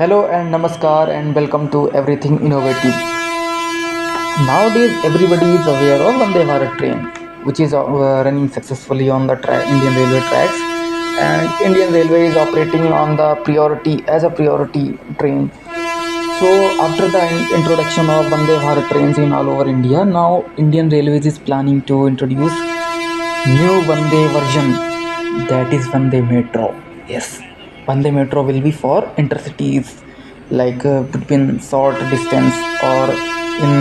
Hello and namaskar and welcome to Everything Innovative. Nowadays, everybody is aware of Vande Bharat train, which is running successfully on the Indian Railway tracks, and Indian Railway is operating on the priority as a priority train. So, after the introduction of Vande Bharat trains in all over India, now Indian Railways is planning to introduce new Vande version, that is Vande Metro. Yes, Vande Metro will be for intercities, like between short distance or in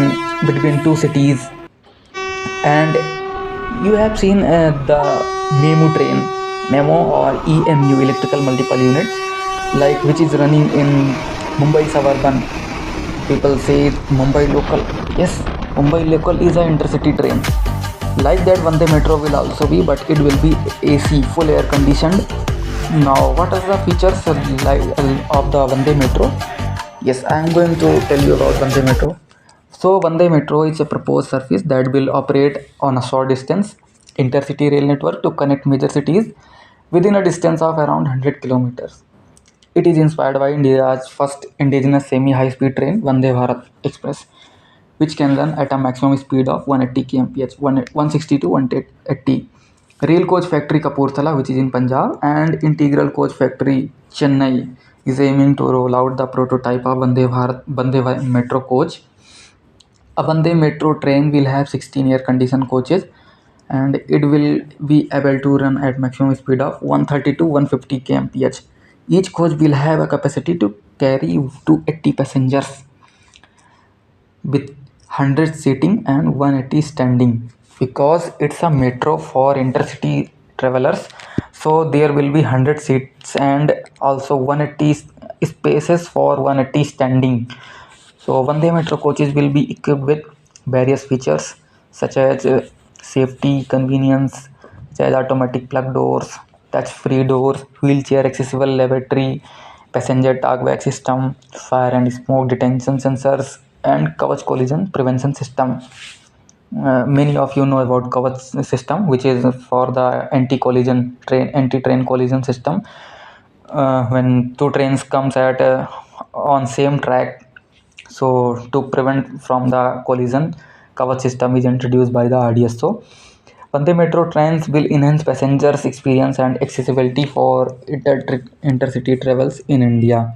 between two cities. And you have seen the MEMU train, MEMO or EMU, electrical multiple unit, like which is running in Mumbai suburban. People say Mumbai local. Yes, Mumbai local is an intercity train. Like that, Vande Metro will also be, but it will be AC, full air conditioned. Now, what are the features of the Vande Metro? Yes, I am going to tell you about Vande Metro. So, Vande Metro is a proposed service that will operate on a short distance intercity rail network to connect major cities within a distance of around 100 kilometers. It is inspired by India's first indigenous semi-high speed train, Vande Bharat Express, which can run at a maximum speed of 180 kmph, 160 to 180. Rail Coach Factory Kapurthala, which is in Punjab, and Integral Coach Factory Chennai is aiming to roll out the prototype of Vande Metro coach. A Vande Metro train will have 16 air conditioned coaches, and it will be able to run at maximum speed of 130 to 150 kmph. Each coach will have a capacity to carry to 80 passengers with 100 sitting and 180 standing. Because it's a metro for intercity travelers, so there will be 100 seats and also 180 spaces for 180 standing. So Vande Metro coaches will be equipped with various features such as safety, convenience, such as automatic plug doors, touch-free doors, wheelchair accessible lavatory, passenger talkback system, fire and smoke detection sensors, and Kavach collision prevention system. Many of you know about Kavach system, which is for the anti-train collision system. When two trains comes at on same track, so to prevent from the collision, Kavach system is introduced by the RDSO. Vande Metro trains will enhance passengers' experience and accessibility for intercity travels in India.